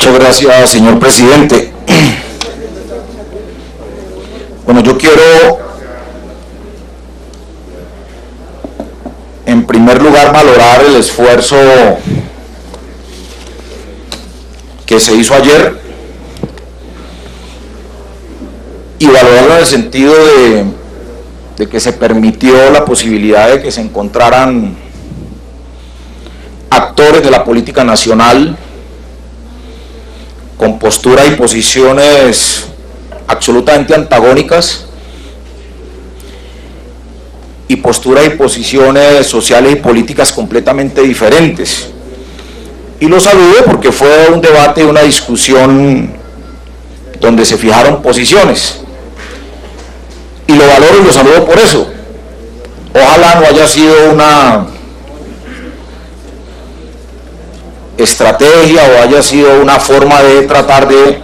Muchas gracias, señor presidente. Bueno, yo quiero, en primer lugar, valorar el esfuerzo que se hizo ayer y valorarlo en el sentido de que se permitió la posibilidad de que se encontraran actores de la política nacional con postura y posiciones absolutamente antagónicas y postura y posiciones sociales y políticas completamente diferentes. Y lo saludo porque fue un debate y una discusión donde se fijaron posiciones. Y lo valoro y lo saludo por eso. Ojalá no haya sido una estrategia o haya sido una forma de tratar de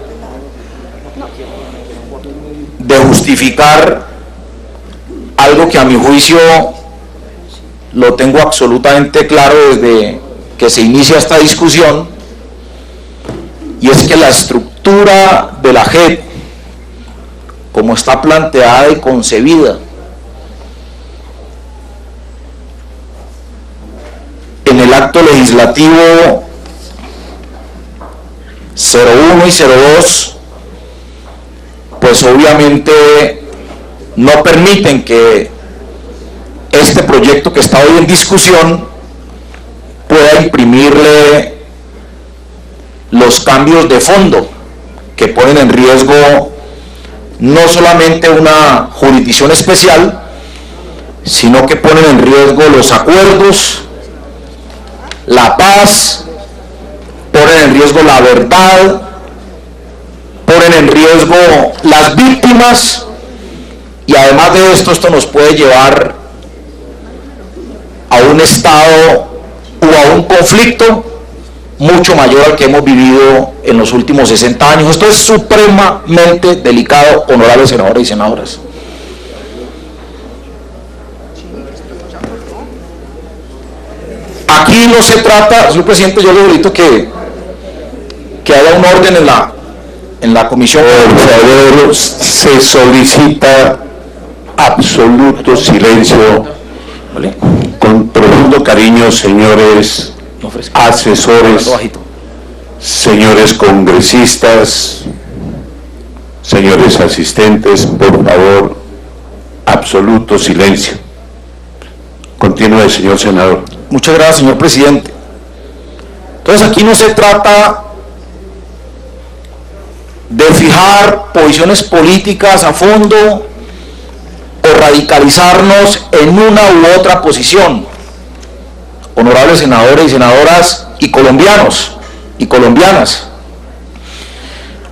justificar algo que a mi juicio lo tengo absolutamente claro desde que se inicia esta discusión, y es que la estructura de la JEP, como está planteada y concebida en el acto legislativo 01 y 02, pues obviamente no permiten que este proyecto que está hoy en discusión pueda imprimirle los cambios de fondo que ponen en riesgo no solamente una jurisdicción especial, sino que ponen en riesgo los acuerdos, la paz, ponen en riesgo la verdad, ponen en riesgo las víctimas, y además de esto nos puede llevar a un estado o a un conflicto mucho mayor al que hemos vivido en los últimos 60 años. Esto es supremamente delicado, honorables senadores y senadoras. Aquí no se trata, señor presidente, yo le invito que haya un orden en la comisión. Por favor, se solicita absoluto silencio. ¿Vale? Con profundo cariño, señores asesores, señores congresistas, señores asistentes, por favor, absoluto silencio. Continúe, señor senador. Muchas gracias, señor presidente. Entonces, aquí no se trata de fijar posiciones políticas a fondo o radicalizarnos en una u otra posición, honorables senadores y senadoras y colombianos y colombianas.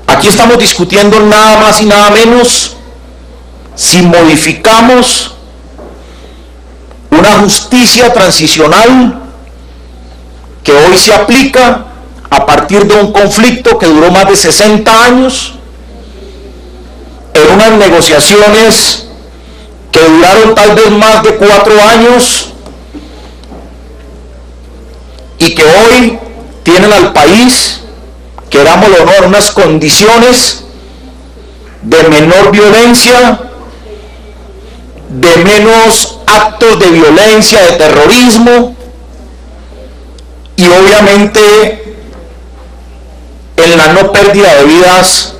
Aquí estamos discutiendo nada más y nada menos si modificamos una justicia transicional que hoy se aplica a partir de un conflicto que duró más de 60 años, en unas negociaciones que duraron tal vez más de 4 años y que hoy tienen al país, querámoslo o no, en unas condiciones de menor violencia, de menos actos de violencia, de terrorismo, y obviamente en la no pérdida de vidas,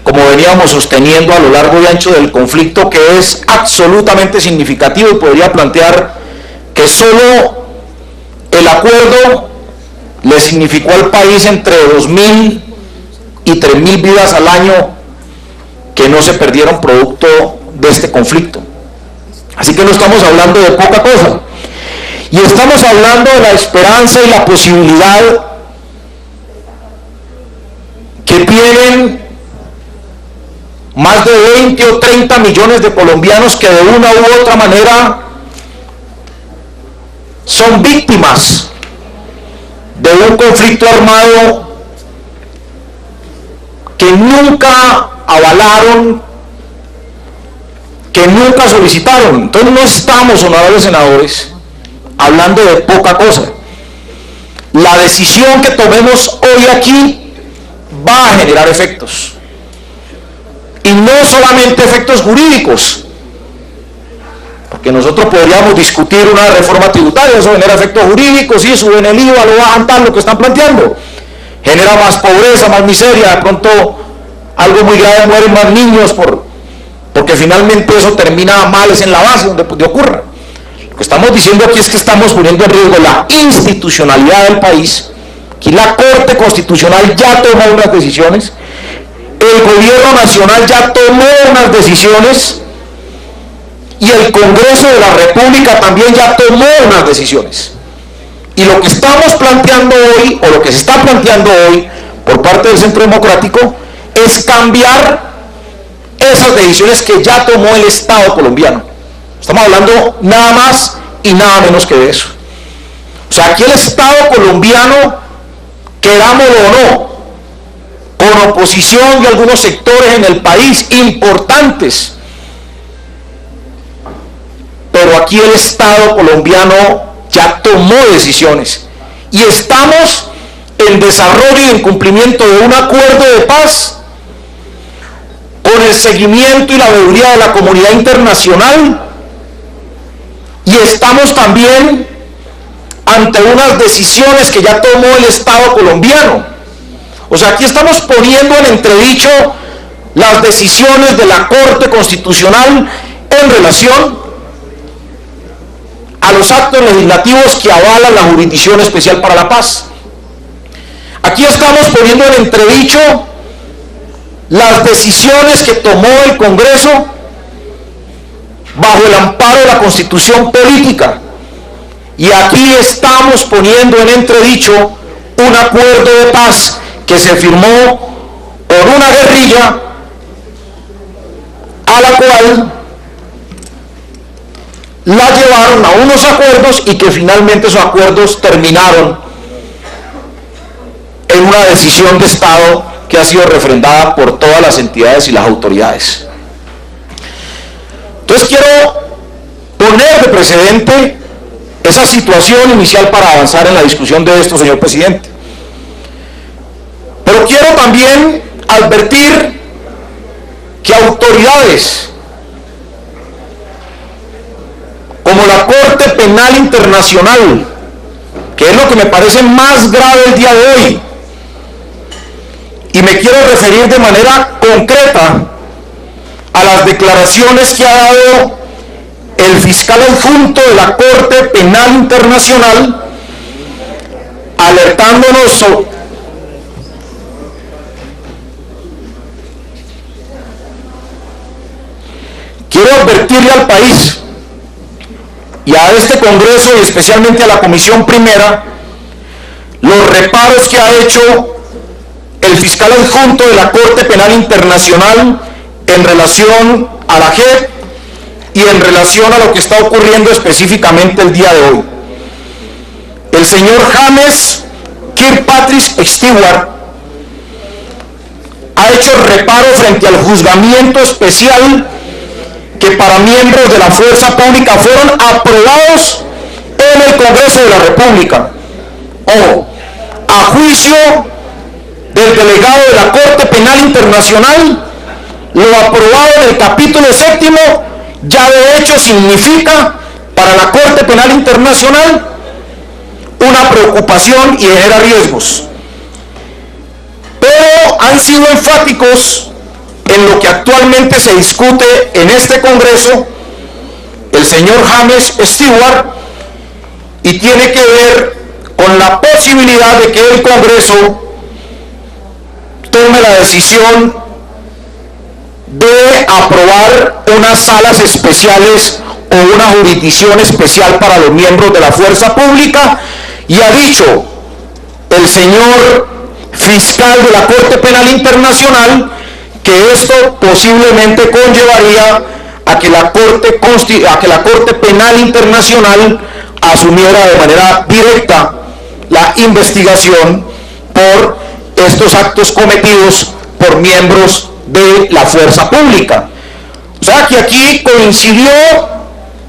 como veníamos sosteniendo a lo largo y ancho del conflicto, que es absolutamente significativo, y podría plantear que solo el acuerdo le significó al país entre 2.000 y 3.000 vidas al año que no se perdieron producto de este conflicto. Así que no estamos hablando de poca cosa, y estamos hablando de la esperanza y la posibilidad que tienen más de 20 o 30 millones de colombianos que de una u otra manera son víctimas de un conflicto armado que nunca avalaron, que nunca solicitaron. Entonces no estamos, honorables senadores, hablando de poca cosa. La decisión que tomemos hoy aquí va a generar efectos. Y no solamente efectos jurídicos, porque nosotros podríamos discutir una reforma tributaria, eso genera efectos jurídicos, sí, suben el IVA, lo bajan tal, lo que están planteando. Genera más pobreza, más miseria, de pronto algo muy grave, mueren más niños porque finalmente eso termina males en la base donde ocurra. Lo que estamos diciendo aquí es que estamos poniendo en riesgo la institucionalidad del país. Aquí la Corte Constitucional ya tomó unas decisiones, el Gobierno Nacional ya tomó unas decisiones y el Congreso de la República también ya tomó unas decisiones. Y lo que estamos planteando hoy, o lo que se está planteando hoy por parte del Centro Democrático, es cambiar esas decisiones que ya tomó el Estado colombiano. Estamos hablando nada más y nada menos que de eso. O sea, aquí el Estado colombiano, querámoslo o no, con oposición de algunos sectores en el país importantes, pero aquí el Estado colombiano ya tomó decisiones y estamos en desarrollo y en cumplimiento de un acuerdo de paz con el seguimiento y la veeduría de la comunidad internacional, y estamos también ante unas decisiones que ya tomó el Estado colombiano. O sea, aquí estamos poniendo en entredicho las decisiones de la Corte Constitucional en relación a los actos legislativos que avalan la Jurisdicción Especial para la Paz. Aquí estamos poniendo en entredicho las decisiones que tomó el Congreso bajo el amparo de la Constitución Política. Y aquí estamos poniendo en entredicho un acuerdo de paz que se firmó por una guerrilla a la cual la llevaron a unos acuerdos y que finalmente esos acuerdos terminaron en una decisión de Estado que ha sido refrendada por todas las entidades y las autoridades. Entonces quiero poner de precedente esa situación inicial para avanzar en la discusión de esto, señor presidente. Pero quiero también advertir que autoridades como la Corte Penal Internacional, que es lo que me parece más grave el día de hoy, y me quiero referir de manera concreta a las declaraciones que ha dado el fiscal adjunto de la Corte Penal Internacional, alertándonos sobre quiero advertirle al país y a este Congreso y especialmente a la Comisión Primera los reparos que ha hecho el fiscal adjunto de la Corte Penal Internacional en relación a la JEP y en relación a lo que está ocurriendo específicamente el día de hoy. El señor James Kirkpatrick Stewart ha hecho reparo frente al juzgamiento especial que para miembros de la fuerza pública fueron aprobados en el Congreso de la República. Ojo, a juicio del delegado de la Corte Penal Internacional, lo aprobado en el capítulo 7 ya de hecho significa para la Corte Penal Internacional una preocupación y genera riesgos. Pero han sido enfáticos en lo que actualmente se discute en este Congreso el señor James Stewart, y tiene que ver con la posibilidad de que el Congreso tome la decisión de aprobar unas salas especiales o una jurisdicción especial para los miembros de la fuerza pública, y ha dicho el señor fiscal de la Corte Penal Internacional que esto posiblemente conllevaría a que la Corte Penal Internacional asumiera de manera directa la investigación por estos actos cometidos por miembros de la fuerza pública. O sea que aquí coincidió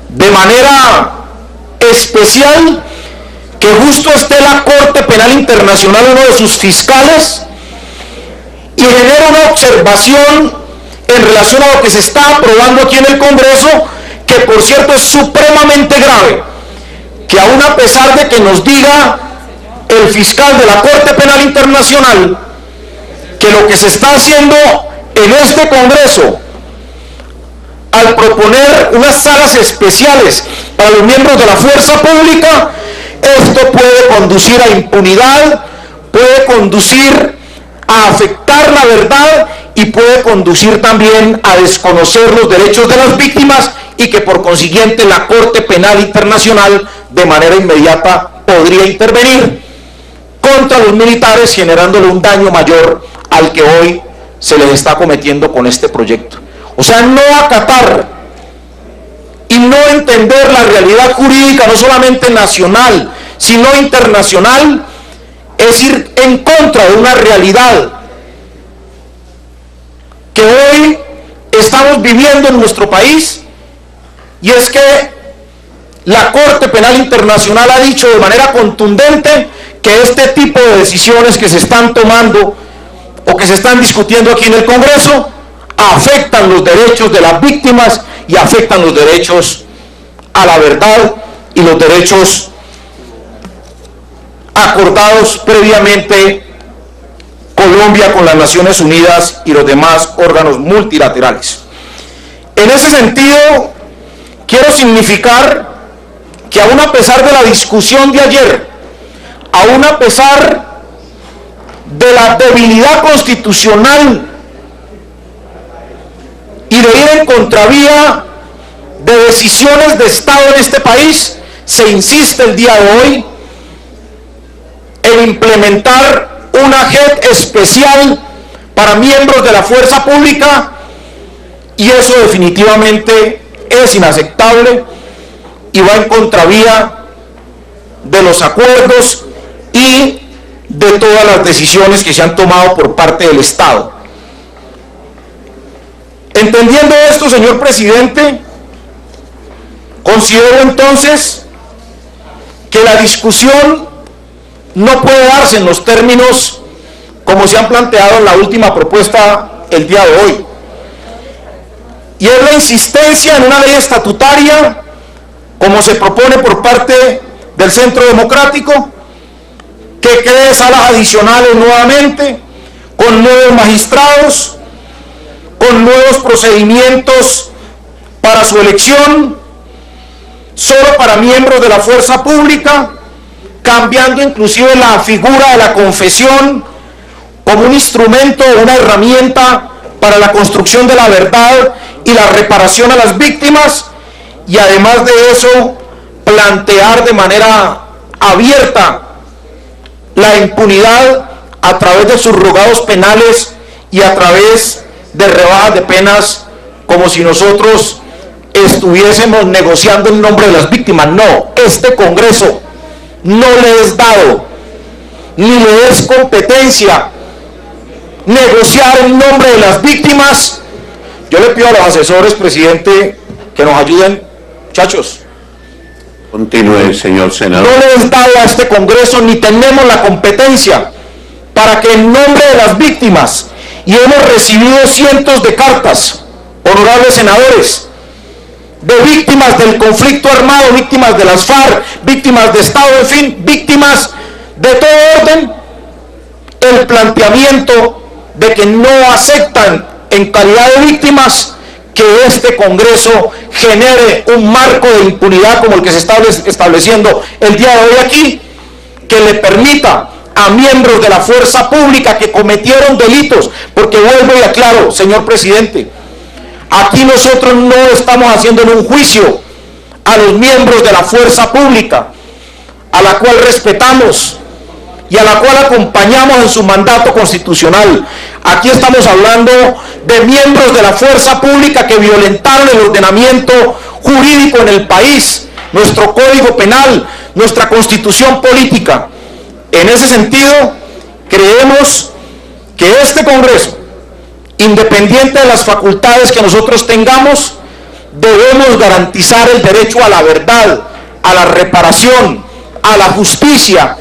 de manera especial que justo esté la Corte Penal Internacional, uno de sus fiscales, y genera una observación en relación a lo que se está aprobando aquí en el Congreso, que por cierto es supremamente grave, que aún a pesar de que nos diga el fiscal de la Corte Penal Internacional que lo que se está haciendo en este Congreso al proponer unas salas especiales para los miembros de la fuerza pública, esto puede conducir a impunidad, puede conducir a afectar la verdad y puede conducir también a desconocer los derechos de las víctimas, y que por consiguiente la Corte Penal Internacional de manera inmediata podría intervenir contra los militares, generándole un daño mayor al que hoy se les está cometiendo con este proyecto. O sea, no acatar y no entender la realidad jurídica, no solamente nacional, sino internacional, es ir en contra de una realidad que hoy estamos viviendo en nuestro país, y es que la Corte Penal Internacional ha dicho de manera contundente que este tipo de decisiones que se están tomando o que se están discutiendo aquí en el Congreso afectan los derechos de las víctimas y afectan los derechos a la verdad y los derechos acordados previamente Colombia con las Naciones Unidas y los demás órganos multilaterales. En ese sentido, quiero significar que aún a pesar de la discusión de ayer, aún a pesar de la debilidad constitucional y de ir en contravía de decisiones de Estado en este país, se insiste el día de hoy en implementar una JEP especial para miembros de la fuerza pública, y eso definitivamente es inaceptable y va en contravía de los acuerdos y de todas las decisiones que se han tomado por parte del Estado. Entendiendo esto, señor presidente, considero entonces que la discusión no puede darse en los términos como se han planteado en la última propuesta el día de hoy, y es la insistencia en una ley estatutaria como se propone por parte del Centro Democrático, que cree salas adicionales nuevamente, con nuevos magistrados, con nuevos procedimientos para su elección, solo para miembros de la fuerza pública, cambiando inclusive la figura de la confesión como un instrumento, una herramienta para la construcción de la verdad y la reparación a las víctimas, y además de eso plantear de manera abierta la impunidad a través de subrogados penales y a través de rebajas de penas, como si nosotros estuviésemos negociando en nombre de las víctimas. No, este Congreso no le es dado ni le es competencia negociar en nombre de las víctimas. Yo le pido a los asesores, presidente, que nos ayuden. Muchachos, continúe, señor senador. No le es dado a este Congreso ni tenemos la competencia para que en nombre de las víctimas, y hemos recibido cientos de cartas, honorables senadores, de víctimas del conflicto armado, víctimas de las FARC, víctimas de Estado, en fin, víctimas de todo orden, el planteamiento de que no aceptan en calidad de víctimas que este Congreso genere un marco de impunidad como el que se está estableciendo el día de hoy aquí, que le permita a miembros de la fuerza pública que cometieron delitos, porque vuelvo y aclaro, señor presidente, aquí nosotros no estamos haciendo un juicio a los miembros de la fuerza pública, a la cual respetamos y a la cual acompañamos en su mandato constitucional. Aquí estamos hablando de miembros de la fuerza pública que violentaron el ordenamiento jurídico en el país, nuestro Código Penal, nuestra Constitución política. En ese sentido, creemos que este Congreso, independiente de las facultades que nosotros tengamos, debemos garantizar el derecho a la verdad, a la reparación, a la justicia,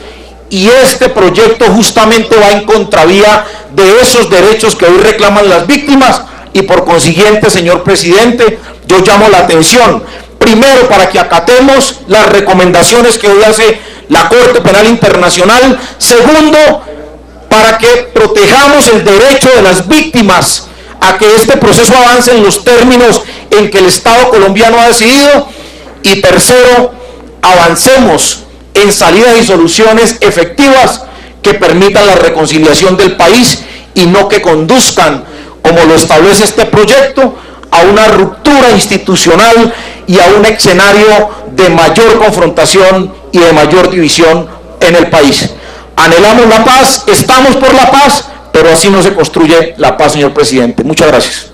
y este proyecto justamente va en contravía de esos derechos que hoy reclaman las víctimas. Y por consiguiente, señor presidente, yo llamo la atención, primero, para que acatemos las recomendaciones que hoy hace la Corte Penal Internacional. Segundo, para que protejamos el derecho de las víctimas a que este proceso avance en los términos en que el Estado colombiano ha decidido. Y tercero, avancemos en salidas y soluciones efectivas que permitan la reconciliación del país y no que conduzcan, como lo establece este proyecto, a una ruptura institucional y a un escenario de mayor confrontación y de mayor división en el país. Anhelamos la paz, estamos por la paz, pero así no se construye la paz, señor presidente. Muchas gracias.